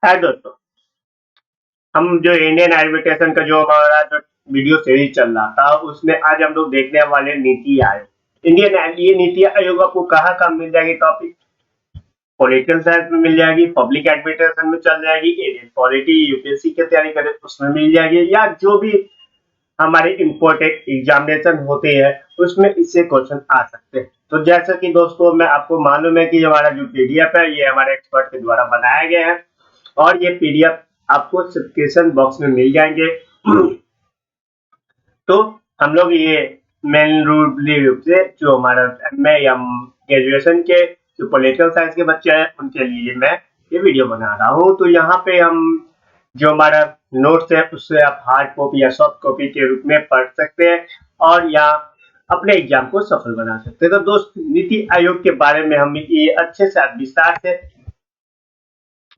है दोस्तों, हम जो इंडियन एडमिटेशन का जो हमारा जो वीडियो सीरीज चल रहा था उसमें आज हम लोग देखने वाले नीति आयोग। ये नीति आयोग आपको कहाँ कहाँ मिल जाएगी टॉपिक? पॉलिटिकल साइंस में मिल जाएगी, पब्लिक एडमिनिस्ट्रेशन में चल जाएगी, इंडियन पॉलिटी यूपीएससी की तैयारी करें उसमें मिल जाएगी, या जो भी हमारे इम्पोर्टेंट एग्जामिनेशन होते हैं उसमें इससे क्वेश्चन आ सकते हैं। तो जैसा कि दोस्तों मैं आपको मालूम है कि हमारा जो पीडीएफ है ये हमारे एक्सपर्ट के द्वारा बनाया गया है और ये पीडीएफ आपको सब्सक्रिप्शन बॉक्स में मिल जाएंगे। तो हम लोग ये मेन रूप से जो हमारा एमए या ग्रेजुएशन के जो पॉलिटिकल साइंस के बच्चे हैं उनके लिए मैं ये वीडियो बना रहा हूँ। तो यहाँ पे हम जो हमारा नोट्स है उससे आप हार्ड कॉपी या सॉफ्ट कॉपी के रूप में पढ़ सकते हैं और या अपने एग्जाम को सफल बना सकते हैं। तो दोस्त, नीति आयोग के बारे में हम ये अच्छे से विस्तार से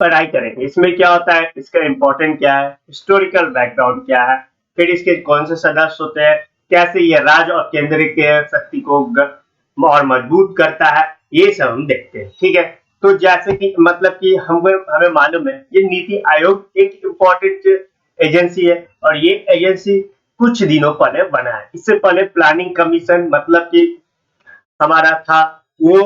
पढ़ाई करेंगे। इसमें क्या होता है, इसका इम्पोर्टेंट क्या है, हिस्टोरिकल बैकग्राउंड क्या है, फिर इसके कौन से सदस्य होते हैं, कैसे ये राज्य और केंद्र के शक्ति को और मजबूत करता है, ये सब हम देखते हैं। ठीक है, तो जैसे कि मतलब कि हमें मालूम है ये नीति आयोग एक इम्पोर्टेंट एजेंसी है और ये एजेंसी कुछ दिनों पहले बना है। इससे पहले प्लानिंग कमीशन मतलब कि हमारा था, वो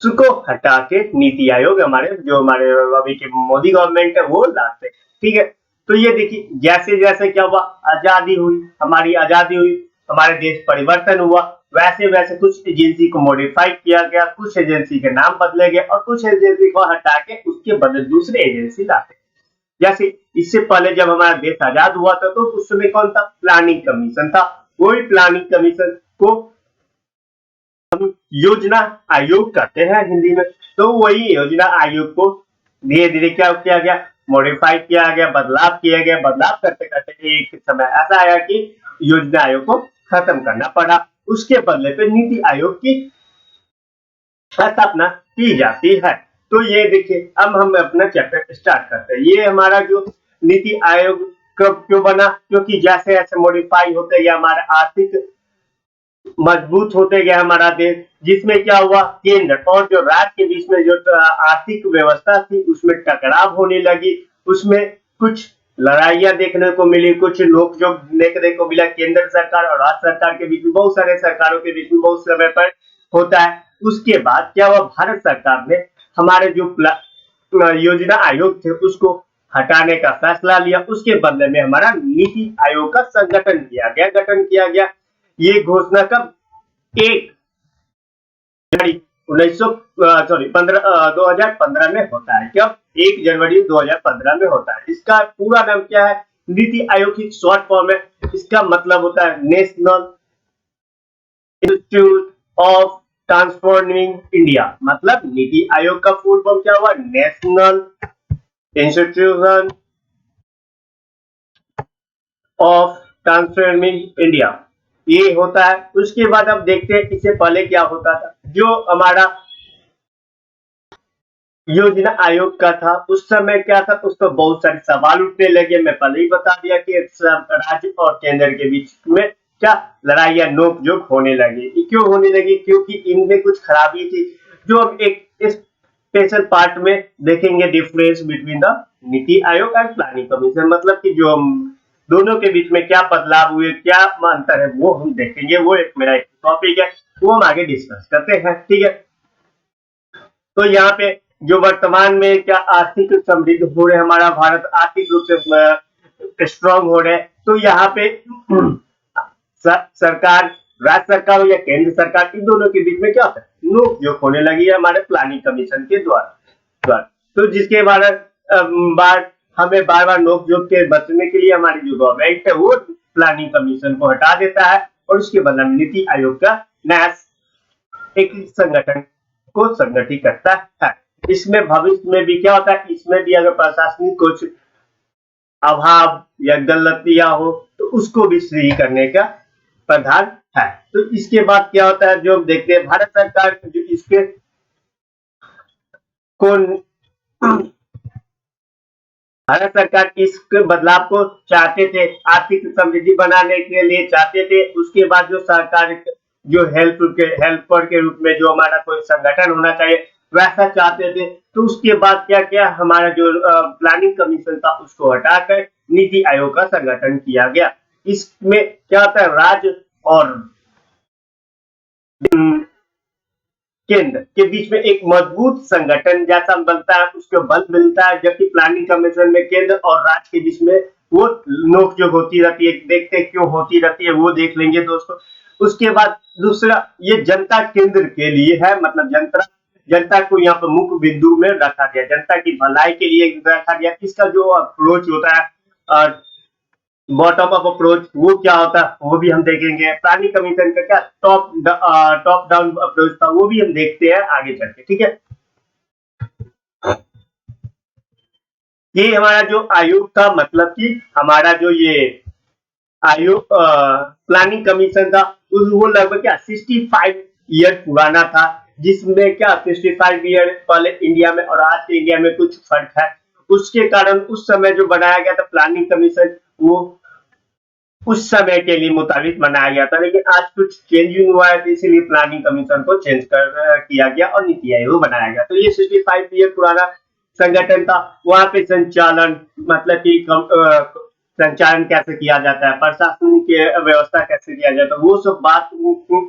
उसको हटा के नीति आयोग हमारे अभी के मोदी गवर्नमेंट है वो लाते। ठीक है, तो ये देखिए जैसे जैसे क्या हुआ, हमारी आजादी हुई, हमारे देश परिवर्तन हुआ, वैसे वैसे कुछ एजेंसी को मॉडिफाई किया गया, कुछ एजेंसी के नाम बदले गए और कुछ एजेंसी को हटा के उसके बदले दूसरे एजेंसी लाते। जैसे इससे पहले जब हमारा देश आजाद हुआ था तो उस समय कौन था? प्लानिंग कमीशन था। वही प्लानिंग कमीशन को हम योजना आयोग कहते हैं हिंदी में। तो वही योजना आयोग को धीरे धीरे क्या किया गया, मॉडिफाई किया गया, बदलाव करते करते एक समय ऐसा आया कि योजना आयोग को खत्म करना पड़ा। उसके बदले पे नीति आयोग की स्थापना की जाती है। तो ये देखिए अब हम अपना चैप्टर स्टार्ट करते हैं। ये हमारा जो नीति आयोग कब क्यों बना, क्योंकि जैसे जैसे मॉडिफाई होते गया हमारा आर्थिक मजबूत होते गया हमारा देश, जिसमें क्या हुआ, केंद्र और जो राज्य के बीच में जो आर्थिक व्यवस्था थी उसमें टकराव होने लगी, उसमें कुछ लड़ाइयां देखने को मिली, कुछ नोकझोंक देखने को मिला केंद्र सरकार और राज्य सरकार के बीच में, बहुत सारे सरकारों के बीच में बहुत समय पर होता है। उसके बाद क्या हुआ, भारत सरकार ने हमारे जो योजना आयोग थे उसको हटाने का फैसला लिया। उसके बदले में हमारा नीति आयोग का गठन किया गया। ये घोषणा कब, 1 जनवरी 2015 में होता है। कब? 1 जनवरी 2015 में होता है। इसका पूरा नाम क्या है? नीति आयोग की शॉर्ट फॉर्म है। इसका मतलब होता है national institute of transforming India. मतलब नीति आयोग का फुल फॉर्म क्या हुआ? National institution of transforming India, ये होता है। उसके बाद अब देखते हैं इससे पहले क्या होता था। जो हमारा योजना आयोग का था उस समय क्या था, उस पर बहुत सारे सवाल उठने लगे। मैं पहले ही बता दिया कि राज्य और केंद्र के बीच में क्या लड़ाई या नोक झोंक होने लगी। क्यों होने लगी? क्योंकि इनमें कुछ खराबी थी जो हम एक स्पेशल पार्ट में देखेंगे, difference between the NITI Aayog and planning commission. मतलब कि जो हम दोनों के बीच में क्या बदलाव हुए, क्या अंतर है, वो हम देखेंगे। वो मेरा एक टॉपिक है, वो हम आगे डिस्कस करते हैं। ठीक है, तो यहाँ पे जो वर्तमान में क्या आर्थिक समृद्ध हो रहे, हमारा भारत आर्थिक रूप से स्ट्रांग हो रहे, तो यहाँ पे सरकार, राज्य सरकार हो या केंद्र सरकार, इन दोनों के बीच में क्या होता है, नोक झोंक होने लगी है हमारे प्लानिंग कमीशन के द्वारा। तो जिसके बाद हमें बार बार नोक झोंक के बचने के लिए हमारी जो गवर्नमेंट है वो प्लानिंग कमीशन को हटा देता है और उसके बदले में नीति आयोग का नया एक संगठन को संगठित करता है। इसमें भविष्य में भी क्या होता है, इसमें भी अगर प्रशासनिक कुछ अभाव या गलतियां हो तो उसको भी सही करने का प्रावधान है। तो इसके बाद क्या होता है, जो देखते हैं भारत सरकार जो इसके को भारत सरकार इस बदलाव को चाहते थे, आर्थिक समृद्धि बनाने के लिए चाहते थे। उसके बाद जो सरकार जो हेल्पर के रूप में जो हमारा कोई संगठन होना चाहिए वैसा चाहते थे। तो उसके बाद क्या किया, हमारा जो प्लानिंग कमीशन था उसको हटाकर नीति आयोग का संगठन किया गया। इसमें क्या होता है, राज्य और केंद्र के बीच में एक मजबूत संगठन जैसा बनता है, उसको बल मिलता है। जबकि प्लानिंग कमीशन में केंद्र और राज्य के बीच में वो नोकझोंक होती रहती है। देखते हैं क्यों होती रहती है, वो देख लेंगे दोस्तों। उसके बाद दूसरा, ये जनता केंद्र के लिए है, मतलब जनता को यहाँ पर मुख्य बिंदु में रखा गया, जनता की भलाई के लिए रखा गया। इसका जो अप्रोच होता है, बॉटम अप अप्रोच, वो क्या होता है वो भी हम देखेंगे। प्लानिंग कमीशन का क्या टॉप डाउन अप्रोच था, वो भी हम देखते हैं आगे चल के, ठीक है। ये हमारा जो आयोग था, मतलब कि हमारा जो ये आयोग प्लानिंग कमीशन था, वो लगभग क्या 65 ईयर पुराना था। जिसमें क्या 65 ईयर पहले इंडिया में और आज के इंडिया में कुछ फर्क है। उसके कारण उस समय जो बनाया गया था प्लानिंग कमीशन, वो उस समय के लिए मुताबिक बनाया गया था। लेकिन आज कुछ चेंजिंग हुआ है, तो इसीलिए प्लानिंग कमीशन को चेंज किया गया और नीति आयोग बनाया गया। तो ये 65 ईयर पुराना संगठन था। वहां पे संचालन, मतलब कि संचालन कैसे किया जाता है, प्रशासन की व्यवस्था कैसे किया जाता है, वो सब बात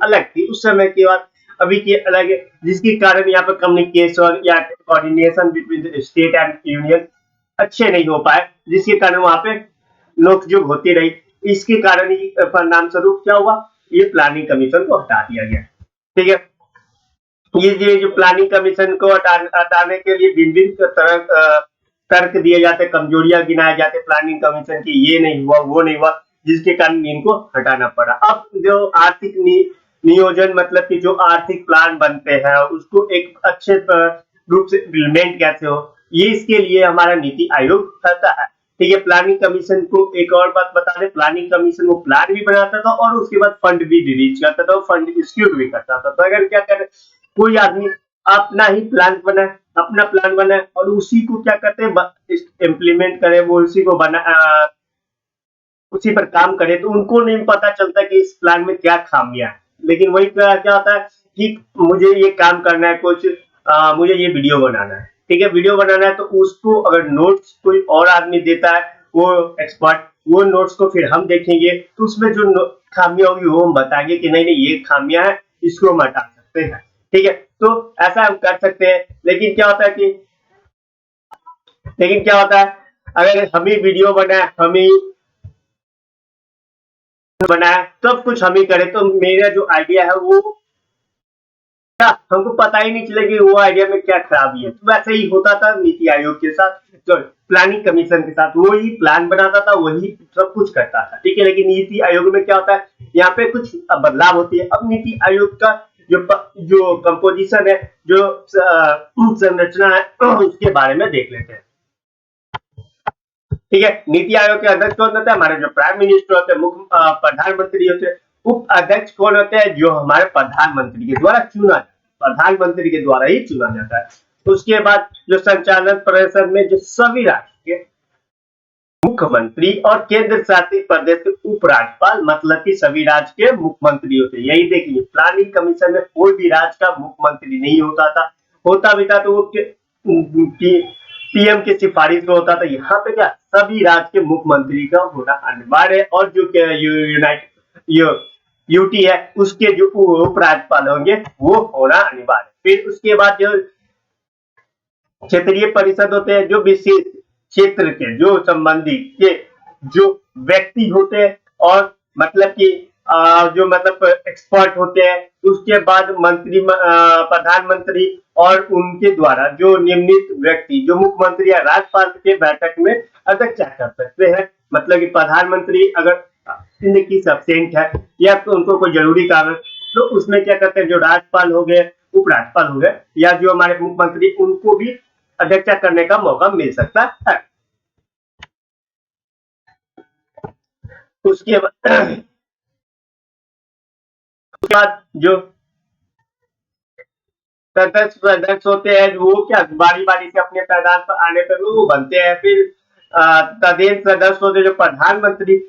अलग थी उस समय की बात, अभी की अलग है। जिसके कारण यहाँ पर कम्युनिकेशन या coordination between state and union अच्छे नहीं हो पाए, जिसके कारण वहां पे नोकझोंक होती रही। इसके कारण ही परिणाम स्वरूप क्या हुआ, ये प्लानिंग कमीशन को हटा दिया गया, ठीक है। ये जो प्लानिंग कमीशन को हटाने के लिए भिन्न भिन्न तरह तर्क दिए जाते, कमजोरियां गिनाए जाते प्लानिंग कमीशन की, ये नहीं हुआ वो नहीं हुआ, जिसके कारण इनको हटाना पड़ा। अब जो आर्थिक नियोजन, मतलब कि जो आर्थिक प्लान बनते हैं उसको एक अच्छे रूप से इम्प्लीमेंट कैसे हो, ये इसके लिए हमारा नीति आयोग करता है, ठीक है। प्लानिंग कमीशन को एक और बात बता दें, प्लानिंग कमीशन वो प्लान भी बनाता था और उसके बाद फंड भी रिलीज करता था, फंड डिस्ट्रीब्यूट भी करता था। तो अगर क्या करे, कोई आदमी अपना ही प्लान बनाए, अपना प्लान बनाए और उसी को क्या करते हैं इम्प्लीमेंट करे, वो उसी को उसी पर काम करे, तो उनको नहीं पता चलता कि इस प्लान में क्या खामियां है। लेकिन वही क्या होता है कि मुझे ये काम करना है, कुछ मुझे ये वीडियो बनाना है, ठीक है, वीडियो बनाना है, तो उसको अगर नोट्स कोई और आदमी देता है, वो एक्सपर्ट, वो नोट्स को फिर हम देखेंगे, तो उसमें जो खामियां होगी वो हम बताएंगे कि नहीं नहीं ये खामियां है, इसको हम हटा सकते हैं, ठीक है। तो ऐसा हम कर सकते हैं। लेकिन क्या होता है, अगर हम ही वीडियो बनाए, हम ही बनाया, सब कुछ हम ही करें, तो मेरा जो आइडिया है वो क्या हमको पता ही नहीं चलेगा कि वो आइडिया में क्या खराबी है। तो वैसे ही होता था नीति आयोग के साथ, तो प्लानिंग कमीशन के साथ, वो ही प्लान बनाता था, वही सब कुछ करता था, ठीक है। लेकिन नीति आयोग में क्या होता है, यहाँ पे कुछ बदलाव होती है। अब नीति आयोग का जो कंपोजिशन है, जो संरचना है, उसके बारे में देख लेते हैं, ठीक है। नीति आयोग के अध्यक्ष कौन होता है, हमारे जो प्राइम मिनिस्टर होते हैं, मुख्य प्रधानमंत्री होते हैं। उप अध्यक्ष कौन होते हैं, जो हमारे प्रधानमंत्री के द्वारा चुना जाता है, प्रधानमंत्री के द्वारा ही चुना जाता है। उसके बाद जो संचालन परिषद में जो सभी राज्य के मुख्यमंत्री और केंद्र शासित प्रदेश के उपराज्यपाल, मतलब कि सभी राज्य के मुख्यमंत्री होते हैं। यही देखिए, प्लानिंग कमीशन में कोई भी राज्य का मुख्यमंत्री नहीं होता था, होता भी था तो वो पीएम की सिफारिश में होता था। यहाँ पे क्या सभी राज्य के मुख्यमंत्री का होना अनिवार्य है, और जो यूटी है उसके जो उपराज्यपाल होंगे वो होना अनिवार्य है। फिर उसके बाद जो क्षेत्रीय परिषद होते हैं, जो विशेष क्षेत्र के जो संबंधी के जो व्यक्ति होते हैं, और मतलब कि जो मतलब एक्सपर्ट होते हैं। उसके बाद प्रधानमंत्री और उनके द्वारा जो नियमित व्यक्ति, जो मुख्यमंत्री या राज्यपाल के बैठक में अध्यक्षता कर सकते हैं। मतलब कि प्रधानमंत्री अगर इन की सब्सेंट है या तो उनको कोई जरूरी कारण, तो उसमें क्या करते हैं, जो राज्यपाल हो गए, उपराज्यपाल हो गए, या जो हमारे मुख्यमंत्री, उनको भी अध्यक्षता करने का मौका मिल सकता है। उसके बाद जो सदस्य होते हैं, वो क्या बारी बारी से अपने पैदान पर आने पर वो बनते हैं। फिर तदेन सदस्य होते जो प्रधानमंत्री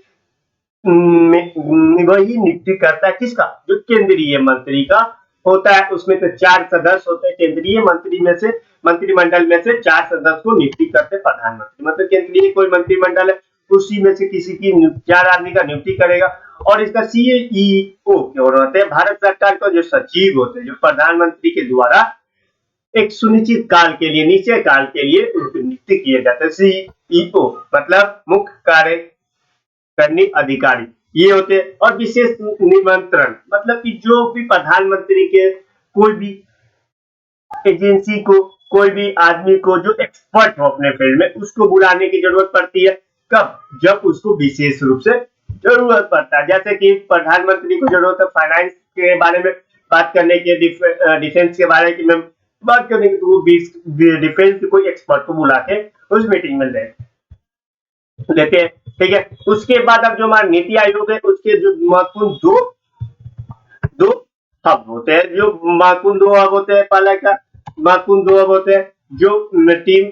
वही नियुक्ति करता है, किसका, जो केंद्रीय मंत्री का होता है, उसमें तो 4 सदस्य होते हैं केंद्रीय मंत्रिमंडल में से 4 सदस्य को नियुक्ति करते प्रधानमंत्री। मतलब केंद्रीय कोई मंत्रिमंडल है, उसी में से किसी की 4 आदमी का नियुक्ति करेगा। और इसका सीईओ क्यों होते हैं, भारत सरकार का जो सचिव होते हैं, जो प्रधानमंत्री के द्वारा एक सुनिश्चित काल के लिए, निश्चय काल के लिए उनकी नियुक्ति किए जाते हैं। सीईओ मतलब मुख्य कार्यकारी अधिकारी ये होते हैं। और विशेष निमंत्रण मतलब कि जो भी प्रधानमंत्री के कोई भी एजेंसी को, कोई भी आदमी को जो एक्सपर्ट हो अपने फील्ड में, उसको बुलाने की जरूरत पड़ती है। कब? जब उसको विशेष रूप से जरूरत पड़ता है। जैसे कि प्रधानमंत्री को जरूरत है फाइनेंस के बारे में बात करने की, डिफेंस के बारे में बात करने की, तो वो डिफेंस के कोई एक्सपर्ट को बुला के उस मीटिंग में लेते हैं। ठीक है, उसके बाद अब जो हमारा नीति आयोग है, उसके जो महत्वपूर्ण दो हब होते हैं, जो महत्वपूर्ण 2 हब होते हैं। पहला का महत्वपूर्ण 2 हब होते हैं जो टीम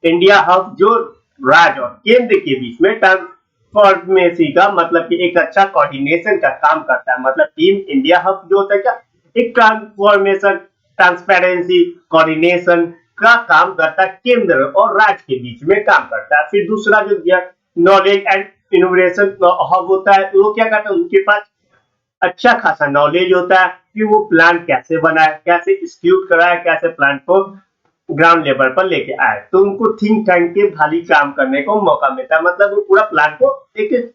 इंडिया हब, जो राज्य और केंद्र के बीच में ट्रांसफॉर्मेसी का मतलब कि एक अच्छा कोऑर्डिनेशन का काम करता है। मतलब टीम इंडिया हब जो होता है क्या, एक ट्रांसफॉर्मेशन, ट्रांसपेरेंसी, कोऑर्डिनेशन का काम करता है, केंद्र और राज्य के बीच में काम करता है। फिर दूसरा जो नॉलेज एंड इनोवेशन हब होता है, वो क्या करता है, उनके पास अच्छा खासा नॉलेज होता है कि वो प्लान कैसे बनाए, कैसे एग्जीक्यूट कराए, कैसे प्लान को ग्राउंड लेवल पर लेके आए। तो उनको थिंक टैंक के भारी काम करने को मौका मिलता है। मतलब वो पूरा प्लान को एक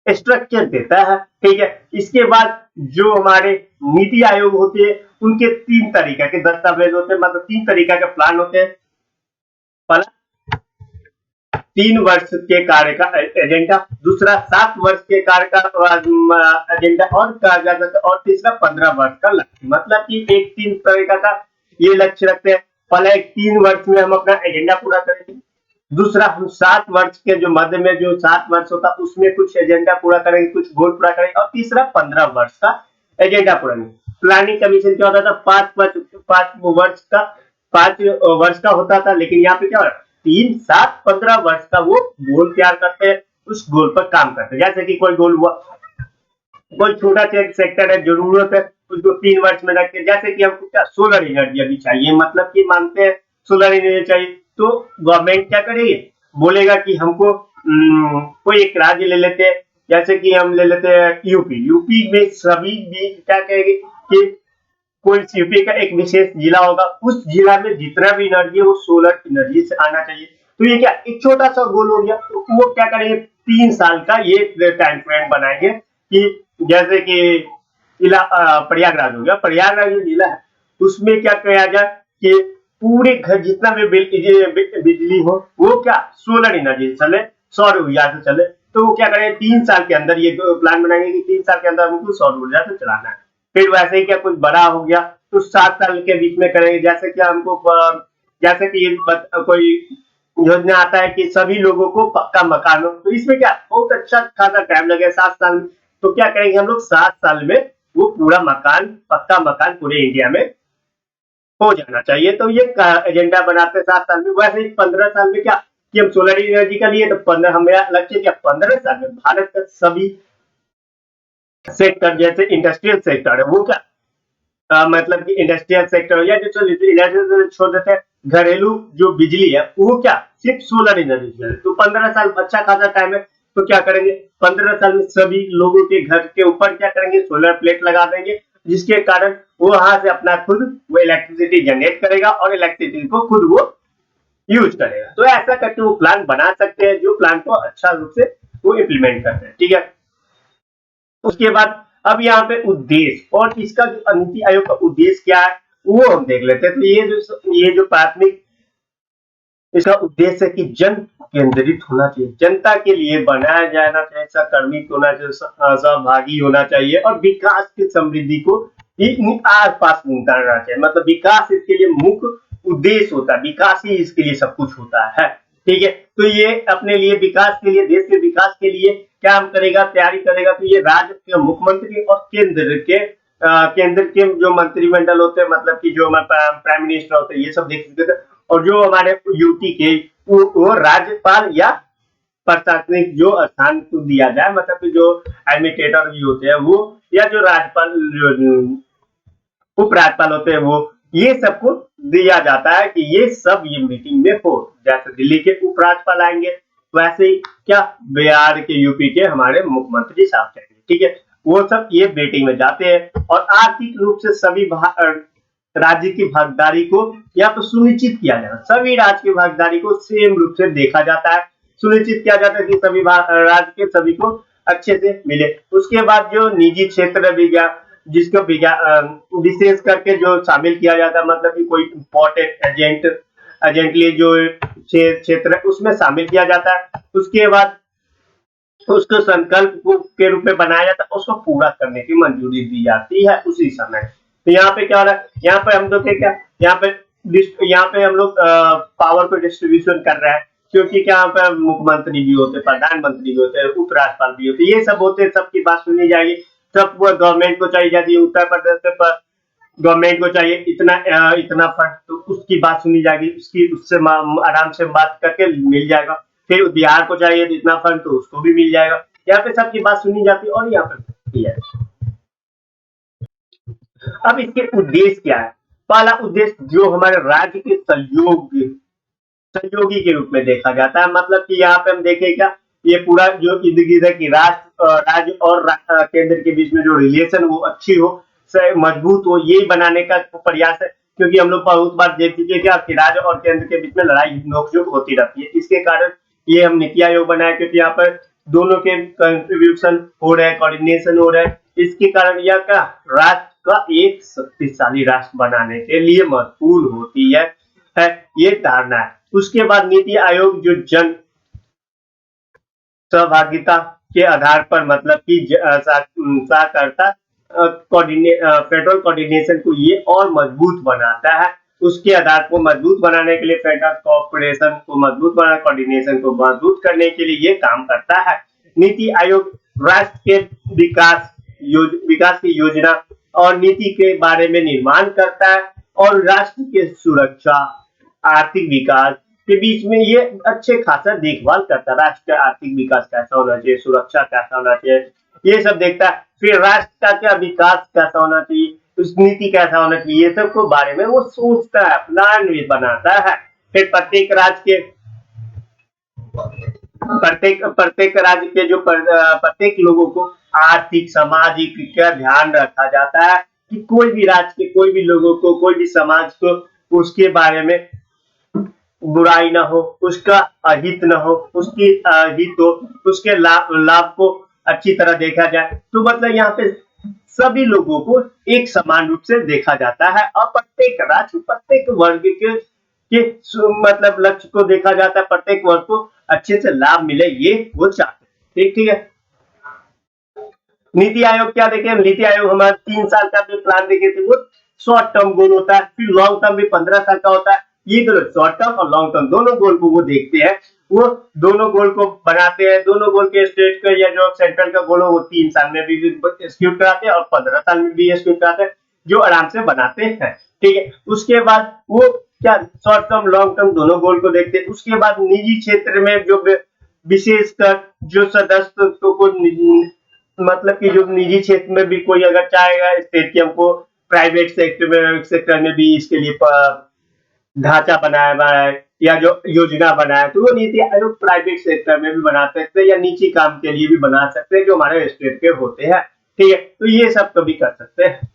स्ट्रक्चर देता है। ठीक है, इसके बाद जो हमारे नीति आयोग होते हैं, उनके 3 तरीके के दस्तावेज होते हैं, मतलब 3 तरीके के प्लान होते हैं। पहला 3 वर्ष के कार्य का एजेंडा, दूसरा 7 वर्ष के कार्य का एजेंडा और कहा जा सकता है, और तीसरा 15 वर्ष का लक्ष्य। मतलब कि एक 3 तरीका का ये लक्ष्य रखते हैं। पहले एक 3 वर्ष में हम अपना एजेंडा पूरा करेंगे, दूसरा हम 7 वर्ष के जो मध्य में जो 7 वर्ष होता है उसमें कुछ एजेंडा पूरा करेंगे, कुछ गोल पूरा करेंगे, और तीसरा 15 वर्ष का एजेंडा पूरा करेंगे। प्लानिंग कमीशन क्या होता था, 5 वर्ष का होता था, लेकिन यहाँ पे क्या हो रहा है, 3, 7, 15 वर्ष का वो गोल तैयार करते हैं, उस गोल पर काम करते हैं। जैसे कि कोई गोल हुआ, कोई छोटा सेक्टर है, जरूरत है, उसको 3 वर्ष में रखते हैं। जैसे कि हमको क्या सोलर एनर्जी अभी चाहिए, मतलब कि मानते हैं सोलर एनर्जी चाहिए, तो गवर्नमेंट क्या करेगी, बोलेगा कि हमको कोई एक राज्य ले लेते हैं, जैसे कि हम ले लेते हैं यूपी में सभी भी क्या कहेगी कि कोई यूपी का एक विशेष जिला होगा, उस जिला में जितना भी एनर्जी है वो सोलर एनर्जी से आना चाहिए। तो ये क्या एक छोटा सा गोल हो गया। तो वो क्या करेंगे, 3 साल का ये टाइम फ्रेम बनाएंगे कि जैसे कि प्रयागराज हो गया, प्रयागराज जो जिला है उसमें क्या किया जाए कि पूरे घर जितना भी बिजली हो वो क्या सोलर एनर्जी से चले, सौर ऊर्जा से चले। तो वो क्या करेंगे, 3 साल के अंदर ये प्लान बनाएंगे कि 3 साल के अंदर हमको सौर ऊर्जा से चलाना है। फिर वैसे ही क्या कुछ बड़ा हो गया तो 7 साल के बीच में करेंगे। जैसे कि हमको जैसे कि कोई योजना आता है कि सभी लोगों को पक्का मकान हो, तो इसमें क्या बहुत अच्छा खासा टाइम लगेगा 7 साल में। तो क्या करेंगे हम लोग, 7 साल में वो पूरा मकान, पक्का मकान पूरे इंडिया में हो जाना चाहिए। तो ये एजेंडा बनाते हैं 7 साल में। वैसे ही 15 साल में क्या कि हम सोलर एनर्जी का लिए, तो 15 हमारा लक्ष्य क्या, 15 साल में भारत का सभी सेक्टर, जैसे इंडस्ट्रियल सेक्टर है वो क्या मतलब कि इंडस्ट्रियल सेक्टर या जो छोड़ देते हैं, घरेलू जो बिजली है वो क्या सिर्फ सोलर एनर्जी से। तो 15 साल अच्छा खासा टाइम है। तो क्या करेंगे, 15 साल में सभी लोगों के घर के ऊपर क्या करेंगे, सोलर प्लेट लगा देंगे, जिसके कारण वो वहां से अपना खुद वो इलेक्ट्रिसिटी जनरेट करेगा और इलेक्ट्रिसिटी को खुद वो यूज करेगा। तो ऐसा करके वो प्लान बना सकते हैं, जो प्लान को अच्छा रूप से वो इम्प्लीमेंट करते हैं। ठीक है, उसके बाद अब यहाँ पे उद्देश्य और इसका जो नीति आयोग का उद्देश्य क्या है वो हम देख लेते हैं। तो ये जो प्राथमिक इसका उद्देश्य है कि जन केंद्रित होना चाहिए, जनता के लिए बनाया जाना चाहिए, सकर्मित होना चाहिए, सहभागी होना चाहिए, और विकास की समृद्धि को आस पास घूमता रहना चाहिए। मतलब विकास इसके लिए मुख्य उद्देश्य होता है, विकास ही इसके लिए सब कुछ होता है। ठीक है, तो ये अपने लिए विकास के लिए, देश के विकास के लिए क्या हम करेगा, तैयारी करेगा। तो ये राज्य के मुख्यमंत्री और केंद्र के जो मंत्रिमंडल होते हैं, मतलब कि जो प्राइम मिनिस्टर होते हैं, ये सब देख सकते थे। और जो हमारे यूटी के वो राज्यपाल या प्रशासनिक जो स्थान को दिया जाए, मतलब कि जो एडमिनिस्ट्रेटर भी होते हैं वो, या जो राज्यपाल उपराज्यपाल होते हैं वो, ये सबको दिया जाता है कि ये सब ये मीटिंग में हो। जैसे दिल्ली के उपराज्यपाल आएंगे, वैसे ही क्या बिहार के, यूपी के हमारे मुख्यमंत्री साहब जाएंगे, ठीक है। वो सब ये मीटिंग में जाते हैं और आर्थिक रूप से सभी राज्य की भागीदारी को यहाँ पर सुनिश्चित किया जाता है। सभी राज्य की भागीदारी को सेम रूप से देखा जाता है, सुनिश्चित किया जाता है कि सभी राज्य के सभी को अच्छे से मिले। उसके बाद जो निजी क्षेत्र जिसको विशेष करके जो शामिल किया जाता है, मतलब कि कोई इम्पोर्टेंट एजेंटली जो क्षेत्र है उसमें शामिल किया जाता है। उसके बाद उसको संकल्प के रूप में बनाया जाता है, उसको पूरा करने की मंजूरी दी जाती है उसी समय। तो यहाँ पे क्या हो रहा है, यहाँ पे हम लोग क्या, यहाँ पे हम लोग पावर को डिस्ट्रीब्यूशन कर रहे हैं, क्योंकि क्या यहाँ पे मुख्यमंत्री भी होते, प्रधानमंत्री भी होते, उपराज्यपाल भी होते, ये सब होते, सबकी बात सुनी जाएगी। सब गवर्नमेंट को चाहिए जाती है, उत्तर प्रदेश से गवर्नमेंट को चाहिए इतना फंड, तो उसकी बात सुनी जाएगी, उसकी उससे आराम से बात करके मिल जाएगा। फिर बिहार को चाहिए इतना फंड, तो उसको भी मिल जाएगा। यहाँ पे सबकी बात सुनी जाती है और यहाँ पे है। अब इसके उद्देश्य क्या है? पहला उद्देश्य जो हमारे राज्य के सहयोगी के रूप में देखा जाता है, मतलब कि यहाँ पे हम देखें क्या, ये पूरा जो इर्द गिर्द है कि राज्य और केंद्र के बीच में जो रिलेशन वो अच्छी हो, मजबूत हो, ये बनाने का प्रयास है। क्योंकि हम लोग बहुत बार देख चुके क्या कि राज्य और केंद्र के बीच में लड़ाई नोकझोंक होती रहती है। इसके कारण ये हम नीति आयोग बनाया, क्योंकि यहाँ पर दोनों के कंट्रीब्यूशन हो रहे हैं, कोऑर्डिनेशन हो रहा है। इसके कारण यह क्या राष्ट्र का एक शक्तिशाली राष्ट्र बनाने के लिए महत्वपूर्ण होती है ये धारणा है। उसके बाद नीति आयोग जो जन सहभागिता के आधार पर, मतलब कि सहकारिता फेडरल कोऑर्डिनेशन को ये और मजबूत बनाता है। उसके आधार को मजबूत बनाने के लिए, फेडरल कोऑपरेशन को मजबूत बनाने, कोऑर्डिनेशन को मजबूत करने के लिए ये काम करता है। नीति आयोग राष्ट्र के विकास की योजना और नीति के बारे में निर्माण करता है और राष्ट्र के सुरक्षा, आर्थिक विकास के बीच में ये अच्छे खासा देखभाल करता है। राष्ट्र का आर्थिक विकास कैसा होना चाहिए, सुरक्षा कैसा होना चाहिए, ये सब देखता है। फिर राष्ट्र का क्या विकास कैसा होना चाहिए, उस नीति कैसा होना चाहिए, ये सब को बारे में वो सोचता है, प्लान भी बनाता है। फिर प्रत्येक राज्य के जो प्रत्येक लोगों को आर्थिक, सामाजिक का ध्यान रखा जाता है कि कोई भी राज्य के कोई भी लोगों को, कोई भी समाज को उसके बारे में बुराई ना हो, उसका अहित न हो, उसकी हित हो, उसके लाभ को अच्छी तरह देखा जाए। तो मतलब यहाँ पे सभी लोगों को एक समान रूप से देखा जाता है और प्रत्येक राज्य, प्रत्येक वर्ग के मतलब लक्ष्य को देखा जाता है, प्रत्येक वर्ग को अच्छे से लाभ मिले, ये वो चाहते हैं। ठीक है। नीति आयोग क्या देखे, नीति आयोग हमारा 3 साल का जो प्लान देखे थे वो शॉर्ट टर्म गोल होता है, फिर लॉन्ग टर्म भी 15 साल का होता है। ये दोनों शॉर्ट टर्म और लॉन्ग टर्म दोनों गोल को वो देखते हैं, वो दोनों गोल को बनाते हैं। दोनों गोल के स्टेट का या जो सेंट्रल का गोल हो वो 3 साल में भी एक्सिक्यूट कराते हैं और 15 साल में भी एक्सिक्यूट कराते हैं, जो आराम से बनाते हैं। ठीक है। उसके बाद वो क्या शॉर्ट टर्म लॉन्ग टर्म दोनों गोल को देखते हैं। उसके बाद निजी क्षेत्र में जो विशेषकर जो सदस्य को, मतलब कि जो निजी क्षेत्र में भी कोई अगर चाहेगा स्टेट की हमको प्राइवेट सेक्टर में भी इसके लिए ढांचा बनाया है या जो योजना बनाया, तो वो नीति आयोग प्राइवेट सेक्टर में भी बना सकते हैं या निजी काम के लिए भी बना सकते हैं जो हमारे स्टेट के होते हैं। ठीक है। तो ये सब कभी कर सकते हैं।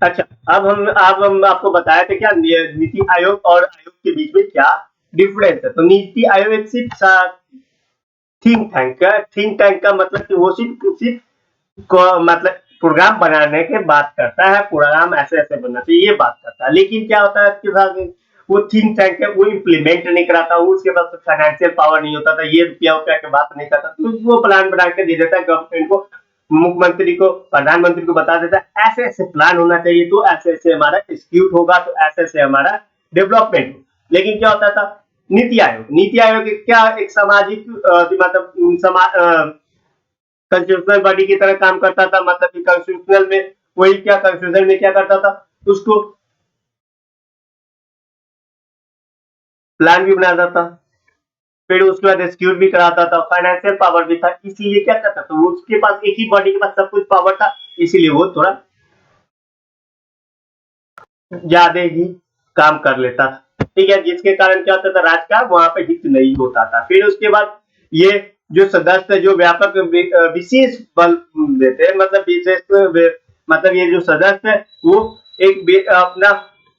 अच्छा, अब हम आपको बताए थे क्या नीति आयोग और आयोग के बीच में क्या डिफरेंस है। तो नीति आयोग एक सिर्फ थिंक टैंक का मतलब कि वो सिर्फ को मतलब प्रोग्राम बनाने के बात करता है, प्रोग्राम ऐसे ऐसे बनना चाहिए ये बात करता है। लेकिन क्या होता है इसके साथ, वो थिंक टैंक है वो इम्प्लीमेंट नहीं कराता, उसके पास फाइनेंशियल पावर नहीं होता था, ये रुपया की बात नहीं करता, तो वो प्लान बना के दे देता है गवर्नमेंट को, मुख्यमंत्री को, प्रधानमंत्री को बता देता है ऐसे ऐसे प्लान होना चाहिए, तो ऐसे ऐसे हमारा एक्सिक्यूट होगा, तो ऐसे ऐसे हमारा डेवलपमेंट। लेकिन क्या होता था, नीति आयोग क्या एक सामाजिक मतलब कॉन्स्टिट्यूशनल बॉडी की तरह काम करता था, मतलब कि कॉन्स्टिट्यूशनल में वही क्या कॉन्स्टिट्यूशन में क्या करता था, उसको प्लान भी बनाता था, फिर उसके बाद एक्सिक्यूट भी कराता था, फाइनेंशियल पावर भी था, इसीलिए क्या करता था वो, उसके पास एक ही बॉडी के पास सब कुछ पावर था, इसीलिए वो थोड़ा ज्यादा ही काम कर लेता था, ठीक है, जिसके कारण क्या होता था, राज का वहां पे हित नहीं होता था। फिर उसके बाद ये जो सदस्य जो व्यापक विशेष बल देते हैं, मतलब विशेष मतलब ये जो सदस्य है वो एक अपना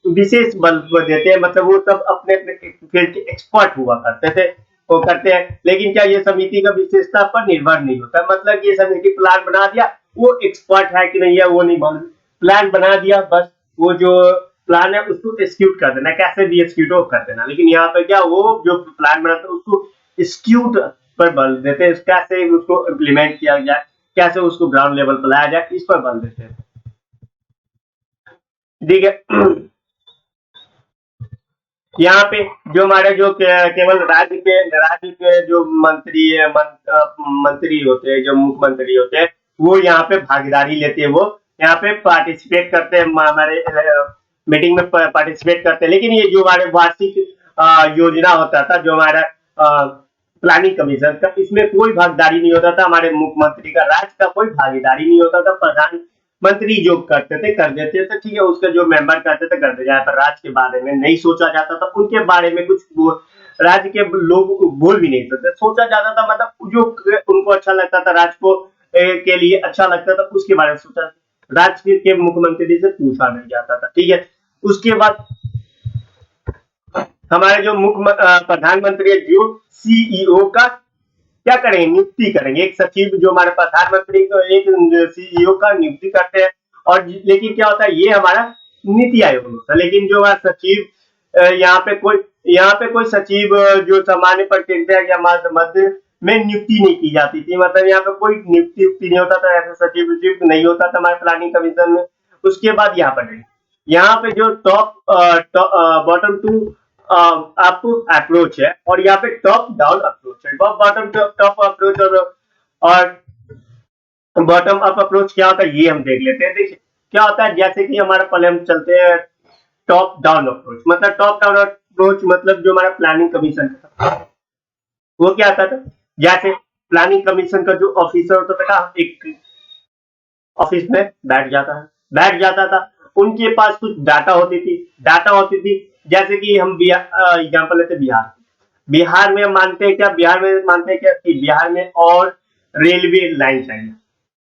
विशेष बल को देते हैं, मतलब वो सब अपने अपने फील्ड के एक्सपर्ट हुआ करते थे, वो करते हैं। लेकिन क्या ये समिति का विशेषता पर निर्भर नहीं होता, मतलब ये समिति प्लान बना दिया, वो एक्सपर्ट है कि नहीं है वो नहीं मालूम, प्लान बना दिया बस, वो जो प्लान है उसको एग्जीक्यूट कर देना, कैसे भी एग्जीक्यूट कर देना। लेकिन यहाँ पे क्या, वो जो प्लान बनाते हैं उसको एग्जीक्यूट पर बल देते हैं, कैसे उसको इम्प्लीमेंट किया जाए, कैसे उसको ग्राउंड लेवल पर लाया जाए, इस पर बल देते हैं, ठीक है। यहाँ पे जो हमारे जो केवल राज्य के जो मंत्री होते हैं, जो मुख्यमंत्री होते हैं, वो यहाँ पे भागीदारी लेते हैं, वो यहाँ पे पार्टिसिपेट करते हैं, हमारे मीटिंग में पार्टिसिपेट करते हैं। लेकिन ये जो हमारे वार्षिक योजना होता था, जो हमारा प्लानिंग कमीशन का, इसमें कोई भागीदारी नहीं होता था हमारे मुख्यमंत्री का, राज्य का कोई भागीदारी नहीं होता था। प्रधानमंत्री जो करते थे कर देते थे, ठीक है, उसके जो मेंबर करते थे करते, जहाँ पर राज्य के बारे में नहीं सोचा जाता था, उनके बारे में कुछ राज्य के लोग बोल भी नहीं सकते, सोचा जाता था, मतलब जो उनको अच्छा लगता था, राज्य को के लिए अच्छा लगता था, उसके बारे में सोचा, राज्य के मुख्यमंत्री से पूछा नहीं जाता था, ठीक है। उसके बाद हमारे जो प्रधानमंत्री है, जो सीईओ का क्या करेंगे, नियुक्ति करेंगे, एक सचिव, जो हमारे प्रधानमंत्री को एक सीईओ का नियुक्ति करते हैं। और लेकिन क्या होता है, ये हमारा नीति आयोग होता है, लेकिन जो हमारा सचिव यहाँ पे कोई सचिव जो सामान्य प्रक्रिया या मध्य में नियुक्ति नहीं की जाती थी, मतलब यहाँ पे कोई नियुक्ति नहीं होता था, ऐसा सचिव नहीं होता था हमारे प्लानिंग कमीशन में। उसके बाद यहाँ पे जो बॉटम टू अप अप्रोच है, और यहाँ पे टॉप डाउन अप्रोच है। बॉटम टॉप अप्रोच और बॉटम अप अप्रोच क्या होता है, ये हम देख लेते हैं। देखिए क्या होता है, जैसे कि हमारे पहले हम चलते हैं टॉप डाउन अप्रोच, मतलब टॉप डाउन अप्रोच मतलब जो हमारा प्लानिंग कमीशन था, वो क्या आता था, जैसे प्लानिंग कमीशन का जो ऑफिसर होता था, एक ऑफिस में बैठ जाता था, उनके पास कुछ डाटा होती थी। जैसे कि हम एग्जाम्पल लेते बिहार, बिहार में मानते हैं क्या, कि बिहार में और रेलवे लाइन चाहिए,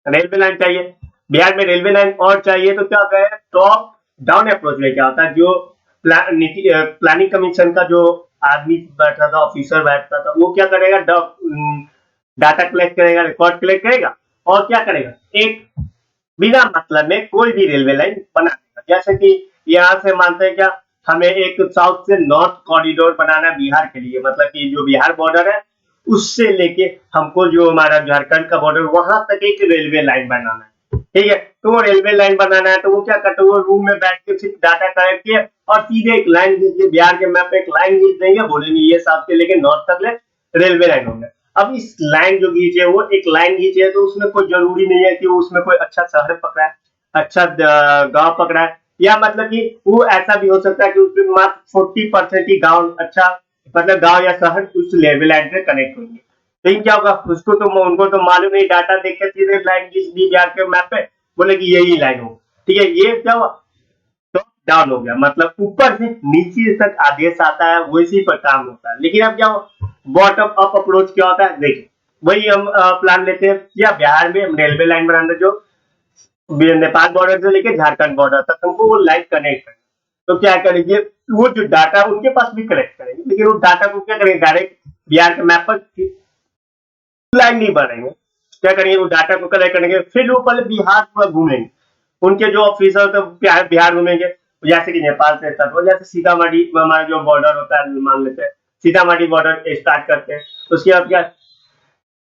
रेलवे लाइन चाहिए, बिहार में रेलवे लाइन और चाहिए। तो क्या होता है, टॉप डाउन अप्रोच में क्या होता है, जो प्लानिंग कमीशन का जो आदमी बैठा था, ऑफिसर बैठता था, वो क्या करेगा, डाटा कलेक्ट करेगा, रिकॉर्ड कलेक्ट करेगा, और क्या करेगा, एक बिना मतलब में कोई भी रेलवे लाइन बना देगा। जैसे कि यहाँ से मानते हैं क्या, हमें एक साउथ से नॉर्थ कॉरिडोर बनाना है बिहार के लिए, मतलब कि जो बिहार बॉर्डर है उससे लेके हमको जो हमारा झारखंड का बॉर्डर, वहां तक एक रेलवे लाइन बनाना है, ठीक है। तो वो रेलवे लाइन बनाना है, तो वो क्या करते हैं, वो रूम में बैठ के सिर्फ डाटा कलेक्ट किया और सीधे एक लाइन खींच के बिहार के मैप पे एक लाइन खींच देंगे, बोलेंगे ये साउथ से लेके नॉर्थ तक ले रेलवे लाइन हो गया। अब इस लाइन जो खींचे, वो एक लाइन खींचे है, तो उसमें कोई जरूरी नहीं है कि उसमें कोई अच्छा शहर पकड़ा है, अच्छा गांव पकड़ा है, या मतलब कि वो ऐसा भी हो सकता है कि उसमें मात्र 40% ही गांव अच्छा, मतलब गांव या शहर उस लेवल लाइन से कनेक्ट होंगे। लेकिन क्या होगा, उनको तो मालूम नहीं, डाटा देख के सीधे लाइन खींच दी बिहार के मैप पे, बोले कि यही लाइन हो, ठीक है। ये क्या हुआ, टॉप डाउन हो गया, मतलब ऊपर से नीचे तक आदेश आता है, वैसी पर काम होता है। लेकिन अब क्या हो, बॉटम अप अप्रोच क्या होता है, देखिए वही हम प्लान लेते हैं, या बिहार में हम रेलवे लाइन बनाना, जो नेपाल बॉर्डर से लेके झारखंड बॉर्डर तक हमको वो लाइन कनेक्ट है। तो क्या करेंगे, वो जो डाटा उनके पास भी कलेक्ट करेंगे, लेकिन वो डाटा को क्या करेंगे, डायरेक्ट बिहार के मैप पर लाइन नहीं बनाएंगे, क्या करेंगे, वो डाटा को कलेक्ट करेंगे, फिर वो पहले बिहार पूरा घूमेंगे, उनके जो ऑफिसर तो बिहार घूमेंगे, जैसे कि नेपाल से स्टार्ट हो, जैसे सीतामढ़ी में हमारा जो बॉर्डर होता है, मान लेते हैं सीतामढ़ी बॉर्डर स्टार्ट करते हैं, उसके बाद क्या,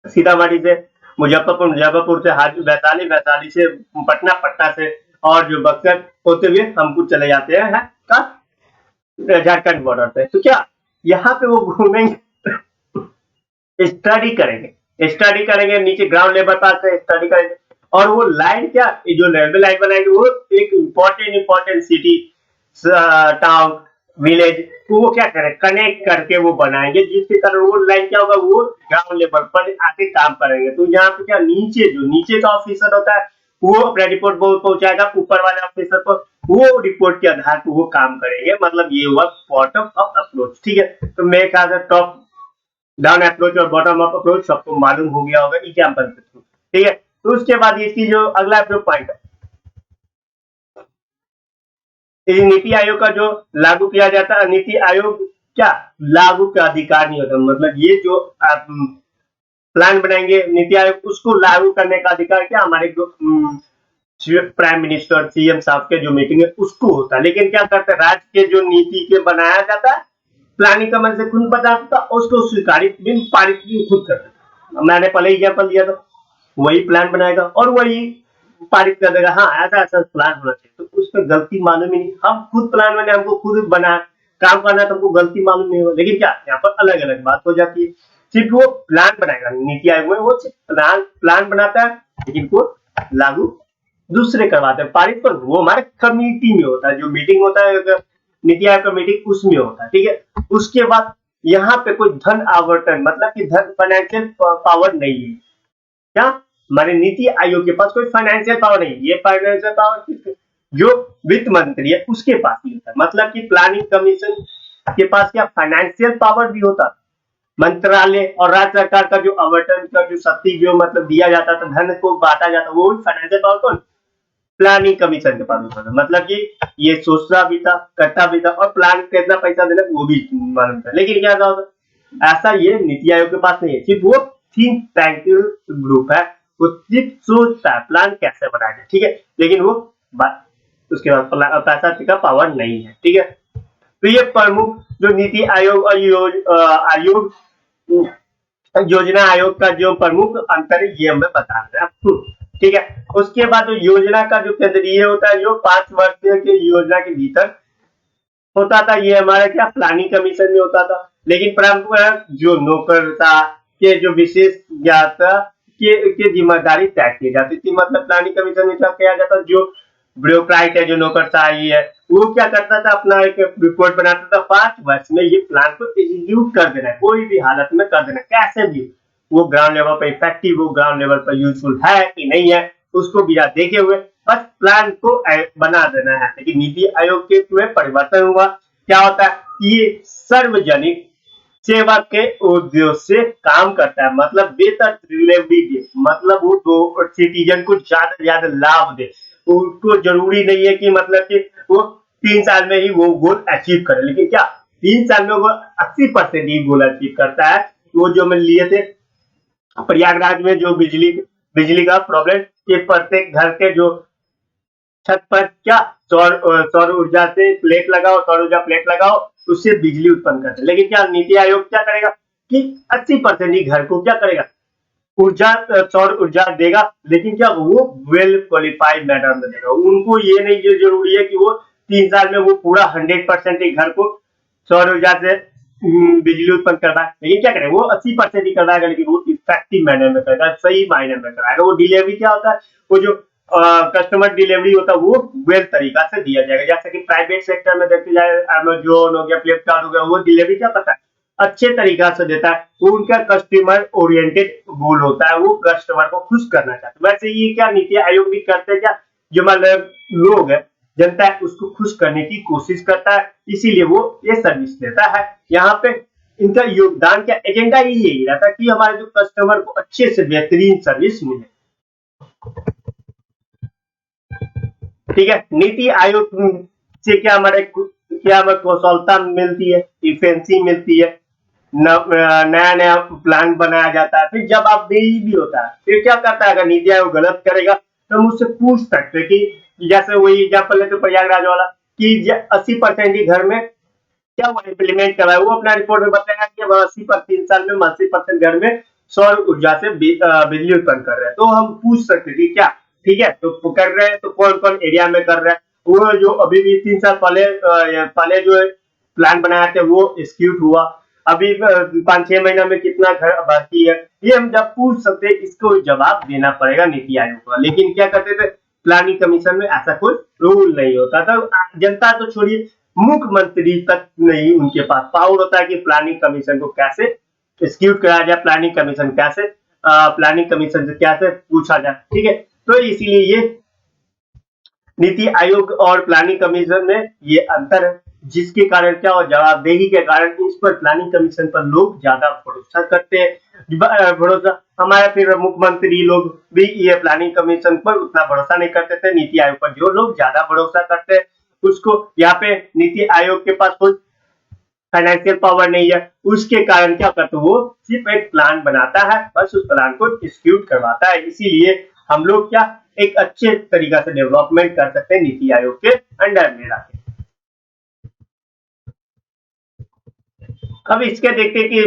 सीतामढ़ी से मुजफ्फरपुर, मुजफ्फरपुर से वैशाली, वैशाली से पटना, पटना से और जो बक्सर होते हुए हम कुछ चले जाते हैं झारखंड बॉर्डर पे। तो क्या यहाँ पे वो घूमेंगे, स्टडी करेंगे नीचे ग्राउंड लेवल पर स्टडी करेंगे, और वो लाइन क्या, जो रेलवे लाइन बनाएंगे, वो एक इम्पोर्टेंट सिटी, टाउन, विलेज को वो क्या करें, कनेक्ट करके वो बनाएंगे, जिसके कारण वो लाइन क्या होगा, वो ग्राउंड लेवल पर आके काम करेंगे। तो यहाँ पे क्या, नीचे का ऑफिसर होता है, वो अपना रिपोर्ट पहुंचाएगा ऊपर वाले ऑफिसर को, वो रिपोर्ट के आधार पर वो काम करेंगे। मतलब ये हुआ बॉटम अप अप्रोच, ठीक है। तो मेरे ख्याल से टॉप डाउन अप्रोच और बॉटम अप अप्रोच सबको मालूम हो गया होगा एग्जाम्पल के थ्रू, ठीक है। तो उसके बाद इसकी जो अगला जो पॉइंट है, ये नीति आयोग का जो लागू किया जाता है, नीति आयोग क्या लागू का अधिकार नहीं होता। मतलब ये जो आप प्लान बनाएंगे नीति आयोग, उसको लागू करने का अधिकार क्या हमारे प्राइम मिनिस्टर सीएम साहब के जो मीटिंग है उसको होता है। लेकिन क्या करते हैं, राज्य के जो नीति के बनाया जाता है प्लानिंग कमेटी से खुद बताता है, उसको स्वीकारित भी पारित भी खुद करते हैं। मैंने पहले एग्जाम्पल दिया था, वही प्लान बनाएगा और वही पारित कर देगा, हाँ ऐसा ऐसा प्लान होना चाहिए। तो उस पर गलती मालूम ही नहीं, हम खुद प्लान बने, हमको खुद बना काम करना है, तो हमको गलती मालूम नहीं होगा। लेकिन क्या यहाँ पर अलग अलग बात हो जाती है। सिर्फ वो प्लान बनाएगा, नीति आयोग में वो सिर्फ प्लान बनाता है, लेकिन वो लागू दूसरे करवाते हैं। पारित पर वो हमारे कमेटी में होता है, जो मीटिंग होता है नीति आयोग का मीटिंग उसमें होता है, ठीक है। उसके बाद यहाँ पे कोई धन आवंटन, मतलब कि धन फाइनेंशियल पावर नहीं है। क्या हमारे नीति आयोग के पास कोई फाइनेंशियल पावर नहीं, ये फाइनेंशियल पावर जो वित्त मंत्री है उसके पास ही होता है। मतलब कि प्लानिंग कमीशन के पास क्या फाइनेंशियल पावर भी होता है। मंत्रालय और राज्य सरकार का जो आवंटन का जो शक्ति जो मतलब दिया जाता था, धन को बांटा जाता, वो फाइनेंशियल पावर कौन, प्लानिंग कमीशन के पास होता था। मतलब कि ये सोचता भी था, करता भी था, और प्लान कितना पैसा देना वो भी मालूम था। लेकिन क्या था, ऐसा ये नीति आयोग के पास नहीं है। सिर्फ वो थिंक टैंक ग्रुप है, वो सिर्फ सोचता है प्लान कैसे बनाया जाए, ठीक है। लेकिन वो उसके बाद पैसा का पावर नहीं है, ठीक है। तो ये प्रमुख जो नीति आयोग और आयोग योजना आयोग का जो प्रमुख अंतर है ये हमें बता रहे हैं, ठीक है। उसके बाद जो योजना का जो केंद्रीय होता है, जो 5 वर्ष की योजना के भीतर होता था, ये हमारा क्या प्लानिंग कमीशन में होता था। लेकिन परंपरा जो नौकरता के जो विशेष ज्ञाता के जिम्मेदारी तय की जाती थी। मतलब प्लानिंग कमीशन में क्या किया जाता, जो ब्यूरोक्राट है, जो नौकरशाही है, वो क्या करता था, अपना एक रिपोर्ट बनाता था, 5 वर्ष में ये प्लान को एग्जीक्यूट कर देना है, कोई भी हालत में कर देना, कैसे भी वो ग्राउंड लेवल पर इफेक्टिव, वो ग्राउंड लेवल पर यूजफुल है कि नहीं है, उसको बिना देखे हुए बस प्लान को बना देना है। लेकिन नीति आयोग के में परिवर्तन हुआ, क्या होता है, ये सार्वजनिक सेवा के उद्देश्य से काम करता है। मतलब बेहतर डिलीवरी दे, मतलब वो सिटीजन को ज्यादा से ज्यादा लाभ दे। उसको जरूरी नहीं है कि मतलब कि वो 3 साल में ही वो गोल अचीव करे, लेकिन क्या 3 साल में वो 80% ही गोल अचीव करता है। वो जो मैं लिए थे प्रयागराज में, जो बिजली बिजली का प्रॉब्लम के प्रत्येक घर के जो छत पर क्या सौर ऊर्जा से प्लेट लगाओ, सौर ऊर्जा प्लेट लगाओ, उससे बिजली उत्पन्न करते हैं। लेकिन क्या नीति आयोग क्या करेगा कि 80% ही घर को क्या करेगा, ऊर्जा सौर ऊर्जा देगा। लेकिन क्या वो वेल क्वालिफाइड मैटर में देगा। उनको ये नहीं जो जरूरी है कि वो 3 साल में वो पूरा 100% ही घर को सौर ऊर्जा से बिजली उत्पन्न करवाए। लेकिन क्या करेगा, वो 80% ही करवाएगा, लेकिन वो इफेक्टिव मैनर में करेगा, सही मायने में कराएगा। वो डिलीवरी क्या होता है, वो जो कस्टमर डिलीवरी होता है वो वेल तरीका से दिया जाएगा। जैसे कि प्राइवेट सेक्टर में देखते जाए, अमेजोन हो गया, फ्लिपकार्ट हो गया, वो डिलीवरी क्या करता है, अच्छे तरीका से देता है। वो उनका कस्टमर ओरिएंटेड गोल होता है, वो कस्टमर को खुश करना चाहते हैं। वैसे ये क्या नीति आयोग भी करते हैं, क्या जो मतलब लोग है, जनता है, उसको खुश करने की कोशिश करता है, इसीलिए वो ये सर्विस देता है। यहाँ पे इनका योगदान क्या एजेंडा यही रहता है कि हमारे जो कस्टमर को अच्छे से बेहतरीन सर्विस मिले, ठीक है। नीति आयोग से क्या हमारे क्या हमें कौशलता मिलती है, इफेंसी मिलती है, नया नया प्लान बनाया जाता है। फिर जब आप भी होता है, फिर क्या करता है, अगर नीति आयोग गलत करेगा तो हम उससे पूछ सकते हैं कि जैसे वही एग्जाम्पल लेते प्रयागराज वाला, कि 80% ही घर में क्या वो इम्प्लीमेंट कर रहा है। वो अपना रिपोर्ट में बताया कि 3 साल में 80% घर में सौर ऊर्जा से बिजली उत्पन्न कर रहे हैं। तो हम पूछ सकते हैं कि क्या ठीक है, तो कर रहे हैं, तो कौन कौन एरिया में कर रहे हैं। वो जो अभी भी 3 साल पहले जो प्लान बनाया थे वो एग्जीक्यूट हुआ, अभी 5-6 महीना में कितना घर बाकी है, ये हम जब पूछ सकते हैं, इसको जवाब देना पड़ेगा नीति आयोग को। लेकिन क्या करते थे, प्लानिंग कमीशन में ऐसा कोई रूल नहीं होता था। जनता तो छोड़िए, मुख्यमंत्री तक नहीं उनके पास पावर होता है कि प्लानिंग कमीशन को कैसे एग्जीक्यूट कराया जाए, प्लानिंग कमीशन से कैसे पूछा जाए, ठीक है। तो इसीलिए ये नीति आयोग और प्लानिंग कमीशन में ये अंतर है, जिसके कारण क्या और जवाबदेही के कारण इस पर प्लानिंग कमीशन पर लोग ज्यादा भरोसा करते हैं। भरोसा हमारे फिर मुख्यमंत्री लोग भी ये प्लानिंग कमीशन पर उतना भरोसा नहीं करते थे। नीति आयोग पर जो लोग ज्यादा भरोसा करते हैं उसको यहाँ पे नीति आयोग के पास कोई फाइनेंशियल पावर नहीं है, उसके कारण क्या करते वो सिर्फ एक प्लान बनाता है, बस उस प्लान को एग्जीक्यूट करवाता है। इसीलिए हम लोग क्या एक अच्छे तरीका से डेवलपमेंट कर सकते हैं नीति आयोग के अंडर में रहकर। अब इसके देखते हैं कि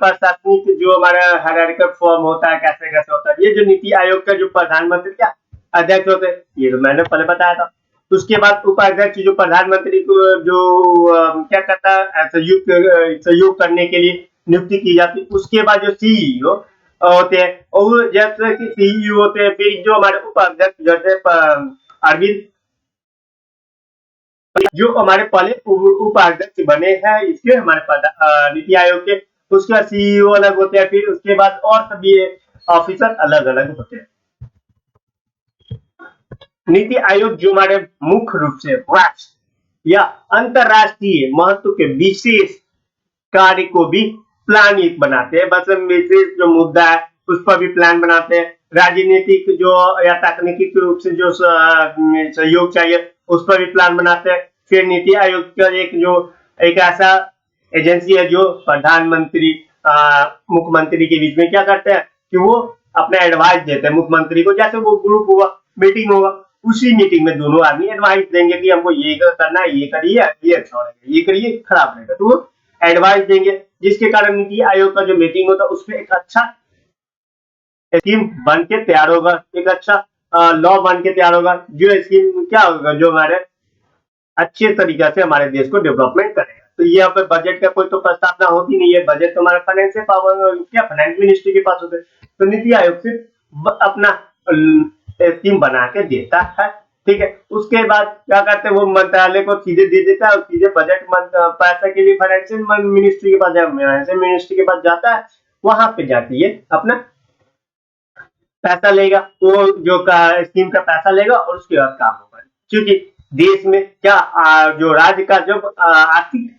प्रशासनिक जो हमारा हायरार्किकल फॉर्म होता है कैसे कैसे होता है। ये जो नीति आयोग का जो प्रधानमंत्री क्या अध्यक्ष होते हैं, ये तो मैंने पहले बताया था। उसके बाद उपाध्यक्ष जो प्रधानमंत्री को जो क्या कहता है सहयोग करने के लिए नियुक्ति की जाती है। उसके बाद जो सीईओ होते हैं और जैसे कि सीईओ होते हैं, फिर जो हमारे उपाध्यक्ष जैसे अरविंद जो हमारे पहले उपाध्यक्ष बने हैं इसके हमारे नीति आयोग के, उसके बाद सीईओ अलग होते हैं, फिर उसके बाद और सभी ऑफिसर अलग अलग होते हैं। नीति आयोग जो हमारे मुख्य रूप से राष्ट्र या अंतरराष्ट्रीय महत्व के विशेष कार्य को भी प्लानिंग बनाते हैं। बस विशेष जो मुद्दा है उस पर भी प्लान बनाते हैं। राजनीतिक जो या तकनीकी रूप से जो सहयोग चाहिए उस पर भी प्लान बनाते हैं। फिर नीति आयोग का एक ऐसा एजेंसी है जो प्रधानमंत्री मुख्यमंत्री के बीच में क्या करते हैं कि वो अपना एडवाइस देते हैं मुख्यमंत्री को। जैसे वो ग्रुप हुआ, मीटिंग होगा, उसी मीटिंग में दोनों आदमी एडवाइस देंगे कि हमको ये करना है, ये करिए, ये अच्छा रहेगा, ये करिए खराब रहेगा, तो वो एडवाइस देंगे। जिसके कारण नीति आयोग का जो मीटिंग होता है उसमें एक अच्छा स्कीम बन के तैयार होगा, एक अच्छा लॉ बन के तैयार होगा। जो स्कीम क्या होगा जो हमारे अच्छे तरीके से हमारे देश को डेवलपमेंट करेगा। तो ये यहाँ पे बजट का कोई तो प्रस्तावना होती नहीं है। बजट तो हमारा फाइनेंशियल पावर क्या फाइनेंस मिनिस्ट्री के पास होता है। तो नीति आयोग सिर्फ अपना स्कीम बना के देता है, ठीक है। उसके बाद क्या करते हैं वो मंत्रालय को सीधे दे देता है और सीधे बजट पैसा के लिए फाइनेंशियल मिनिस्ट्री के पास फाइनेंशियल मिनिस्ट्री के पास जाता है। वहां पे जाके ये अपना पैसा लेगा, वो जो स्कीम का पैसा लेगा और उसके बाद काम होगा। क्योंकि देश में क्या जो राज्य का जब आर्थिक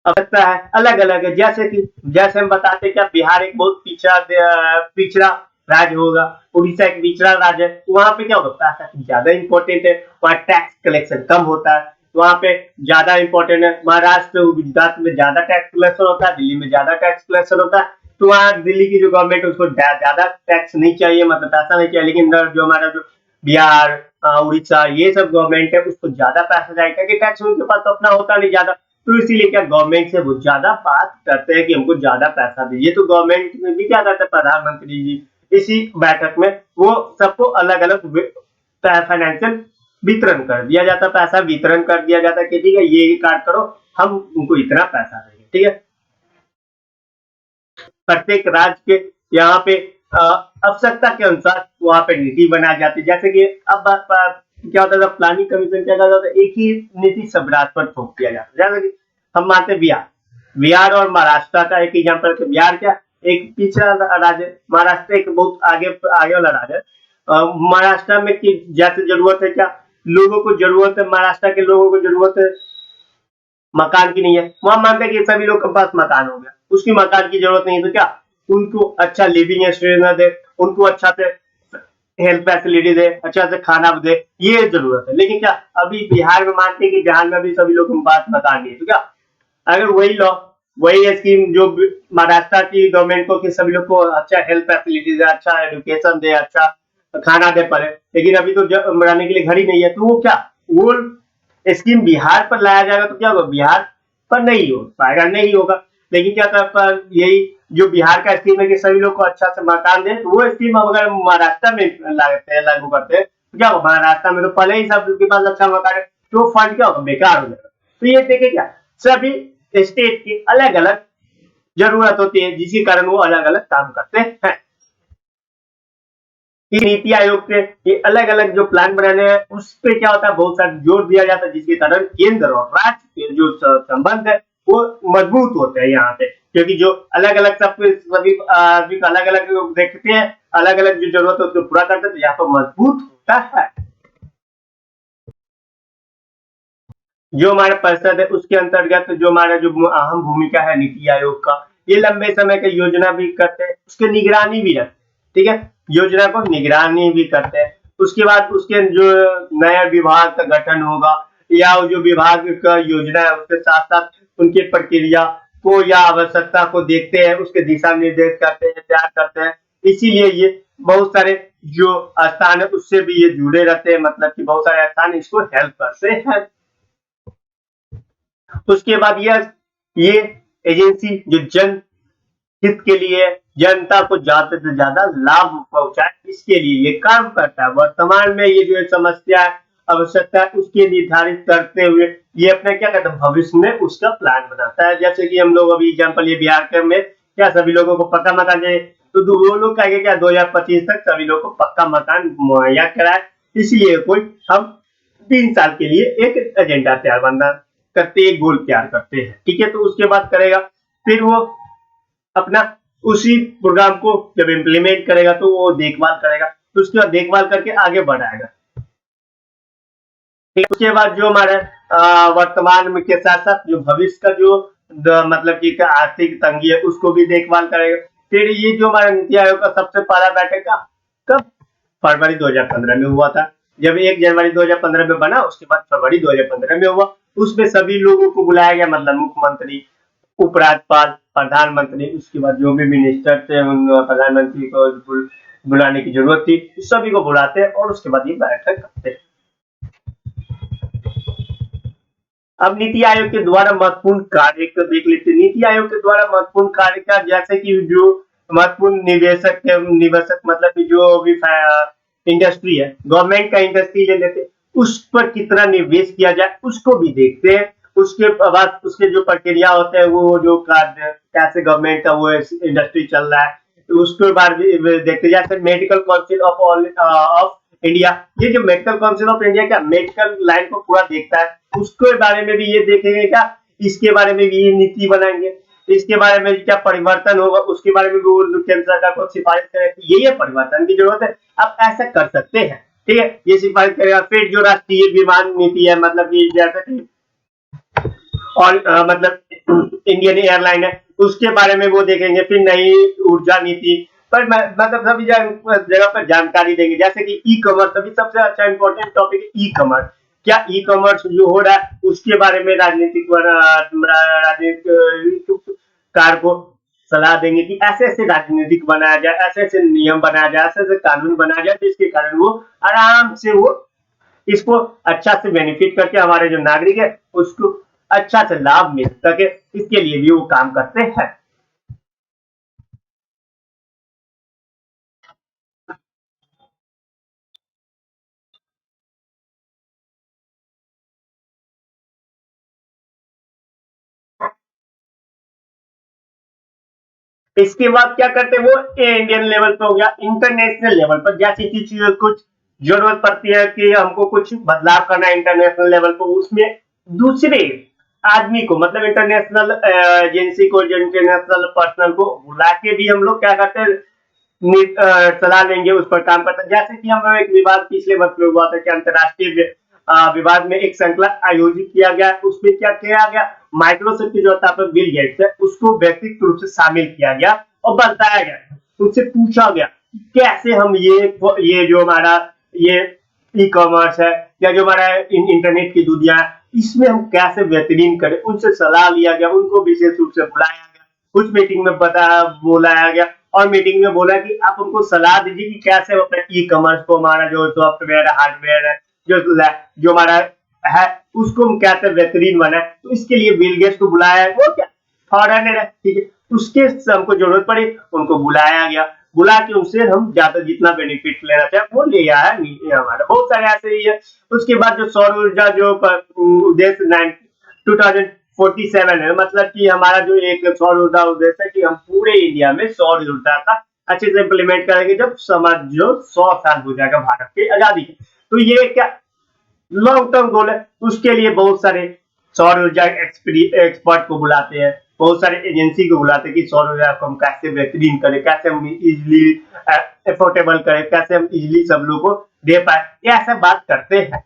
आवश्यकता है अलग अलग है। जैसे हम बताते क्या बिहार एक बहुत पिछड़ा राज्य होगा, उड़ीसा एक पिछड़ा राज्य है, तो वहां पे क्या होगा पैसा ज्यादा इंपॉर्टेंट है, वहाँ टैक्स कलेक्शन कम होता है, वहां पे ज्यादा इंपॉर्टेंट है। महाराष्ट्र गुजरात में ज्यादा टैक्स कलेक्शन होता है, दिल्ली में ज्यादा टैक्स कलेक्शन होता है। तो वहाँ दिल्ली की जो गवर्नमेंट है उसको ज्यादा टैक्स नहीं चाहिए, मतलब पैसा नहीं चाहिए। लेकिन जो हमारा जो बिहार उड़ीसा ये सब गवर्नमेंट है उसको ज्यादा पैसा जाएगा क्योंकि टैक्स उनके पास तो अपना होता नहीं ज्यादा। तो इसीलिए क्या गवर्नमेंट से वो ज्यादा बात करते हैं कि हमको ज्यादा पैसा दीजिए। तो गवर्नमेंट में भी क्या करते हैं प्रधानमंत्री जी इसी बैठक में वो सबको अलग अलग फाइनेंशियल वितरण कर दिया जाता, पैसा वितरण कर दिया जाता कि ठीक है ये कार्य करो, हम उनको इतना पैसा देंगे, ठीक है। प्रत्येक राज्य के यहाँ पे आवश्यकता के अनुसार वहां पे नीति बनाई जाती है। जैसे कि अब क्या होता था प्लानिंग कमीशन क्या करता था, एक ही नीति सब राज्य पर थोप दिया जाता। जैसे कि हम मानते बिहार और महाराष्ट्र का एक एग्जाम्पल है। बिहार क्या एक पिछड़ा राज्य, महाराष्ट्र एक बहुत आगे आगे वाला राज्य है। महाराष्ट्र में की जैसे जरूरत है क्या लोगों को जरूरत है, महाराष्ट्र के लोगों को जरूरत है मकान की नहीं है, वहां मानते हैं कि सभी लोग के पास मकान हो गया, उसकी मकान की जरूरत नहीं है। तो क्या उनको अच्छा लिविंग स्टैंडर्ड दे, उनको अच्छा से हेल्थ फैसिलिटी दे, अच्छा से खाना दे, ये जरूरत है। लेकिन क्या अभी बिहार में मानते हैं कि बिहार में भी सभी लोग के पास मकान नहीं है। तो क्या अगर वही लॉ वही स्कीम जो महाराष्ट्र की गवर्नमेंट को कि सभी लोग को अच्छा हेल्थ फैसिलिटी दे, अच्छा एजुकेशन दे, अच्छा खाना दे पड़े, लेकिन अभी तो रहने के लिए घर ही नहीं है, तो वो क्या वो स्कीम बिहार पर लाया जाएगा तो क्या होगा बिहार पर नहीं हो पाएगा, नहीं होगा। लेकिन क्या कर यही जो बिहार का स्कीम है कि सभी लोग को अच्छा से मकान दे, तो वो स्कीम अगर महाराष्ट्र में लागू करते हैं तो क्या होगा महाराष्ट्र में तो पहले ही सब के पास अच्छा मकान है, तो फंड क्या होगा बेकार हो जाएगा। तो ये देखे क्या सभी स्टेट की अलग अलग जरूरत होती है जिसके कारण वो अलग अलग काम करते हैं। नीति आयोग के ये अलग अलग जो प्लान बनाने हैं उस पे क्या होता है बहुत सारा जोर दिया जाता है, जिसके कारण केंद्र और राज्य के जो संबंध है वो मजबूत होते हैं यहाँ पे। क्योंकि जो अलग अलग सभी अलग अलग देखते हैं, अलग अलग जो जरूरत है उसको पूरा करते हैं, तो यहाँ पर मजबूत सकता है। जो हमारा परिषद है उसके अंतर्गत जो हमारा जो अहम भूमिका है नीति आयोग का, ये लंबे समय की योजना भी करते हैं, उसकी निगरानी भी रखते हैं, ठीक है, योजना को निगरानी भी करते हैं। उसके बाद उसके जो नया विभाग का गठन होगा या जो विभाग का योजना है उसके साथ साथ उनकी प्रक्रिया को या आवश्यकता को देखते हैं, उसके दिशा निर्देश करते हैं, तैयार करते हैं। इसीलिए ये बहुत सारे जो स्थान है उससे भी ये जुड़े रहते हैं, मतलब कि बहुत सारे स्थान इसको हेल्प करते हैं। उसके बाद ये एजेंसी जो जन हित के लिए जनता को ज्यादा से ज्यादा लाभ पहुंचाए, इसके लिए ये काम करता है। वर्तमान में ये जो समस्या आवश्यकता है उसके निर्धारित करते हुए ये अपना क्या करता है, भविष्य में उसका प्लान बनाता है। जैसे कि हम लोग अभी एग्जाम्पल ये बिहार के में क्या सभी लोगों को पक्का मकान चाहिए, तो वो लोग कहेंगे क्या 2025 तक सभी लोग को पक्का मकान मुहैया कराए। इसलिए कोई हम 3 साल के लिए एक एजेंडा तैयार बनना करते, एक गोल तैयार करते हैं, ठीक है। तो उसके बाद करेगा, फिर वो अपना उसी प्रोग्राम को जब इम्प्लीमेंट करेगा तो वो देखभाल करेगा, तो उसके बाद देखभाल करके आगे बढ़ाएगा। उसके बाद जो हमारा वर्तमान में के साथ साथ जो भविष्य का जो मतलब कि आर्थिक तंगी है उसको भी देखभाल करेगा। फिर ये जो हमारा नीति आयोग का सबसे पहला बैठक का कब, फरवरी 2015 में हुआ था। जब 1 जनवरी 2015 में बना, उसके बाद फरवरी 2015 में हुआ। उसमें सभी लोगों को बुलाया गया, मतलब मुख्यमंत्री, उपराज्यपाल, प्रधानमंत्री, उसके बाद जो भी मिनिस्टर थे उन प्रधानमंत्री को बुलाने की जरूरत थी, सभी को बुलाते हैं और उसके बाद ये बैठक करते हैं। अब नीति आयोग के द्वारा महत्वपूर्ण कार्य को देख लेते हैं। नीति आयोग के द्वारा महत्वपूर्ण कार्य का, जैसे कि जो महत्वपूर्ण निवेशक मतलब कि जो भी इंडस्ट्री है, गवर्नमेंट का इंडस्ट्री ले लेते, उस पर कितना निवेश किया जाए उसको भी देखते हैं। उसके बाद उसके जो प्रक्रिया होते हैं, वो जो कैसे गवर्नमेंट का वो इंडस्ट्री चल रहा है, तो उसके बाद भी देखते। जैसे मेडिकल काउंसिल ऑफ इंडिया, ये जो मेडिकल काउंसिल ऑफ इंडिया क्या मेडिकल लाइन को पूरा देखता है, उसके बारे में भी ये देखेंगे क्या, इसके बारे में भी ये नीति बनाएंगे, इसके बारे में क्या परिवर्तन होगा उसके बारे में भी वो केंद्र सरकार को सिफारिश करेगा, ये परिवर्तन की जरूरत है, आप ऐसा कर सकते हैं, ठीक है, ये सिफारिश करेगा। फिर जो राष्ट्रीय विमान नीति है, मतलब कि जैसे कि और मतलब इंडियन एयरलाइन है, उसके बारे में वो देखेंगे। फिर नई ऊर्जा नीति पर मतलब सभी जगह पर जानकारी देंगे। जैसे कि ई कॉमर्स अभी सबसे अच्छा इंपॉर्टेंट टॉपिक है, ई कॉमर्स। क्या ई कॉमर्स जो हो रहा है उसके बारे में राजनीतिक कार को सलाह देंगे कि ऐसे ऐसे राजनीतिक बनाया जाए, ऐसे ऐसे नियम बनाया जाए, ऐसे ऐसे कानून बनाया जाए, जिसके कारण वो आराम से वो इसको अच्छा से बेनिफिट करके हमारे जो नागरिक है उसको अच्छा से लाभ मिल सके, इसके लिए भी वो काम करते हैं। इसके बाद क्या करते हैं वो, इंडियन लेवल पे हो गया, इंटरनेशनल लेवल पर जैसी चीज कुछ जरूरत पड़ती है कि हमको कुछ बदलाव करना है इंटरनेशनल लेवल पर, उसमें दूसरे आदमी को मतलब इंटरनेशनल एजेंसी को, इंटरनेशनल पर्सनल को बुला के भी हम लोग क्या करते हैं, सलाह लेंगे, उस पर काम करते हैं। जैसे कि हम एक विवाद पिछले वर्ष में हुआ था कि अंतर्राष्ट्रीय विवाद में एक श्रृंखला आयोजित किया गया, उसमें क्या किया गया, माइक्रोसॉफ्ट की जो बिल गेट्स है उसको व्यक्तिगत रूप से शामिल किया गया और बताया गया, उनसे पूछा गया कैसे हम ये जो हमारा ये ई कॉमर्स है या जो हमारा इंटरनेट की दुनिया है, इसमें हम कैसे बेहतरीन करें, उनसे सलाह लिया गया, उनको विशेष रूप से बुलाया गया, कुछ मीटिंग में बुलाया गया और मीटिंग में बोला कि आप हमको सलाह दीजिए कि कैसे अपने ई कॉमर्स को, हमारा जो सॉफ्टवेयर हार्डवेयर है, जो हमारा है उसको हम कैसे बेहतरीन बनाए। तो इसके लिए बिल गेट्स को बुलाया है, वो क्या फॉरेनर है, ठीक है, उसके हमको जरूरत पड़ी, उनको बुलाया गया, बुला के उनसे हम ज्यादा जितना बेनिफिट लेना चाहे वो ले आया नीचे हमारा, बहुत सारे ऐसे ही है। उसके बाद जो सौर ऊर्जा जो उद्देश्य 2047 है, मतलब कि हमारा जो एक सौर ऊर्जा उद्देश्य है कि हम पूरे इंडिया में सौर ऊर्जा का अच्छे से इम्प्लीमेंट करेंगे जब समाज जो 100 साल हो जाएगा भारत की आजादी के। तो ये क्या लॉन्ग टर्म गोल है, उसके लिए बहुत सारे सौर ऊर्जा एक्सपर्ट को बुलाते हैं, बहुत सारे एजेंसी को बुलाते हैं कि सौर ऊर्जा को हम कैसे बेहतरीन करें, कैसे हम इजिली एफोर्डेबल करें, कैसे हम इजिली सब लोग को दे पाए, ये ऐसा बात करते हैं।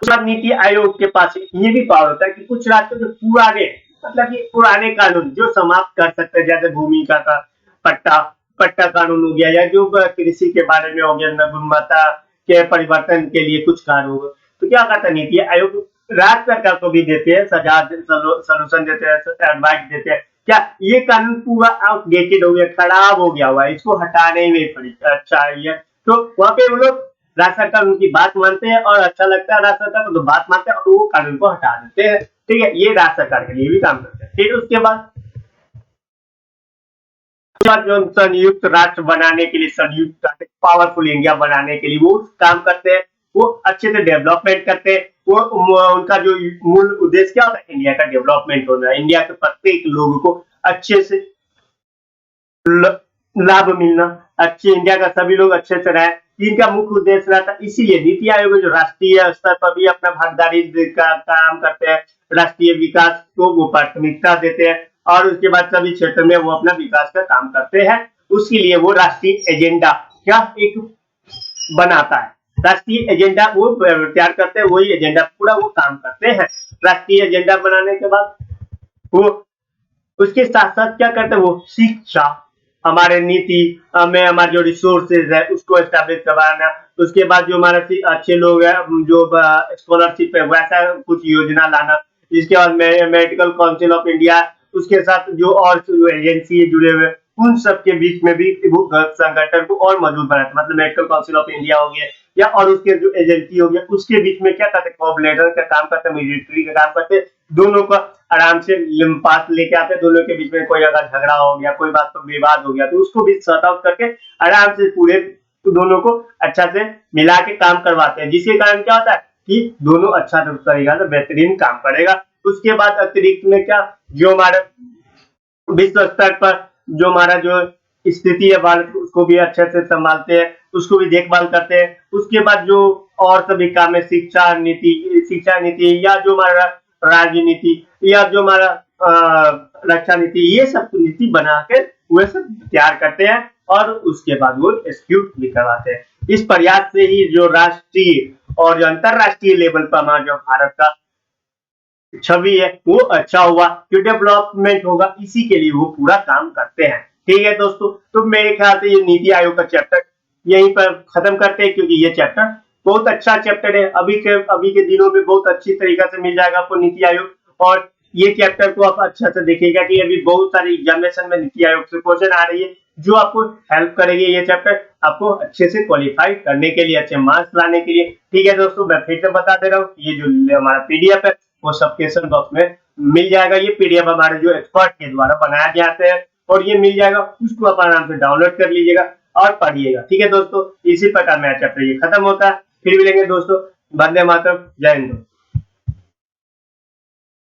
उसके बाद नीति आयोग के पास ये भी पावर होता है कि कुछ राज्यों के पुराने, मतलब कि पुराने कानून जो समाप्त कर सकते हैं, जैसे भूमि का पट्टा पट्टा कानून हो गया, या जो कृषि के बारे में हो गया, गुणवत्ता के परिवर्तन के लिए कुछ कानून, तो क्या करता है नीति आयोग राज्य सरकार को भी देते हैं, सोल्यूशन देते हैं, एडवाइस देते हैं, क्या ये कानून पूरा आउटडेटेड हो गया, खराब हो गया हुआ है, इसको हटाने में पड़ी, अच्छा है। तो वहाँ पे वो लोग राज्य सरकार उनकी बात मानते हैं और अच्छा लगता है राज्य सरकार को, तो बात मानते हैं और वो कानून को हटा देते हैं। ठीक है, ये राज्य सरकार के लिए भी काम करते हैं। फिर उसके बाद जो संयुक्त राष्ट्र बनाने के लिए, संयुक्त पावरफुल इंडिया बनाने के लिए वो काम करते हैं, वो अच्छे से डेवलपमेंट करते हैं। वो उनका जो मूल उद्देश्य क्या होता है, इंडिया का डेवलपमेंट होना है, इंडिया के प्रत्येक लोगों को अच्छे से लाभ मिलना, अच्छे इंडिया का सभी लोग अच्छे से रहे, इनका मुख्य उद्देश्य रहता है। इसीलिए नीति आयोग जो राष्ट्रीय स्तर पर भी अपना भागीदारी का काम करते हैं, राष्ट्रीय विकास को वो प्राथमिकता देते हैं और उसके बाद सभी क्षेत्र में वो अपना विकास का काम करते हैं। उसके लिए वो राष्ट्रीय एजेंडा क्या एक बनाता है, राष्ट्रीय एजेंडा वो तैयार करते हैं, वही एजेंडा पूरा वो काम करते हैं। राष्ट्रीय एजेंडा बनाने के बाद वो उसके साथ साथ क्या करते हैं, वो शिक्षा, हमारे नीति में हमारे जो रिसोर्सेज है उसको एस्टेब्लिश करवाना, उसके बाद जो हमारे अच्छे लोग हैं, जो स्कॉलरशिप है वैसा कुछ योजना लाना, इसके बाद मेडिकल काउंसिल ऑफ इंडिया, उसके साथ जो और एजेंसी जुड़े हुए उन सब के बीच में भी संगठन को और मजबूत बनाते, मतलब मेडिकल काउंसिल ऑफ इंडिया हो गया या और उसके जो एजेंसी हो गया, उसके बीच में क्या करते, कोऑर्डिनेटर का काम करते, मिलिट्री का काम करते, दोनों का आराम से पास लेके आते, दोनों के बीच में कोई अगर झगड़ा हो गया, कोई बात पर विवाद हो गया, तो उसको भी सॉर्ट आउट करके आराम से पूरे दोनों को अच्छा से मिला के काम करवाते हैं, जिसके कारण क्या होता है कि दोनों अच्छा तरीका से बेहतरीन काम करेगा। उसके बाद अतिरिक्त में क्या, जो हमारे विश्व स्तर पर जो हमारा जो स्थिति है भारत, उसको भी अच्छे से संभालते हैं, उसको भी देखभाल करते हैं। उसके बाद जो और सभी काम है, शिक्षा नीति या जो हमारा राजनीति या जो हमारा रक्षा नीति, ये सब नीति बना के वे सब तैयार करते हैं और उसके बाद वो एग्जीक्यूट भी करवाते हैं। इस प्रयास से ही जो राष्ट्रीय और जो अंतरराष्ट्रीय लेवल पर हमारा जो भारत का छवि है वो अच्छा होगा, जो डेवलपमेंट होगा, इसी के लिए वो पूरा काम करते हैं। ठीक है दोस्तों, तो मेरे ख्याल से ये नीति आयोग का चैप्टर यहीं पर खत्म करते हैं, क्योंकि ये चैप्टर बहुत अच्छा चैप्टर है, अभी के दिनों में बहुत अच्छी तरीका से मिल जाएगा आपको नीति आयोग। और ये चैप्टर को आप अच्छा से देखिएगा कि अभी बहुत सारी एग्जामिनेशन में नीति आयोग से क्वेश्चन आ रही है, जो आपको हेल्प करेगी ये चैप्टर आपको अच्छे से क्वालिफाई करने के लिए, अच्छे मार्क्स लाने के लिए। ठीक है दोस्तों, मैं फिर से बता दे रहा हूँ, ये जो हमारा पीडीएफ है वो सबस्क्रिप्शन बॉक्स में मिल जाएगा। ये पीडीएफ हमारे जो एक्सपर्ट के द्वारा बनाया जाते हैं और ये मिल जाएगा, उसको आप आराम से डाउनलोड कर लीजिएगा और पढ़िएगा। ठीक है दोस्तों, इसी प्रकार मेरा चैप्टर ये खत्म होता है, फिर मिलेंगे दोस्तों, वंदे मातरम, जय हिंद।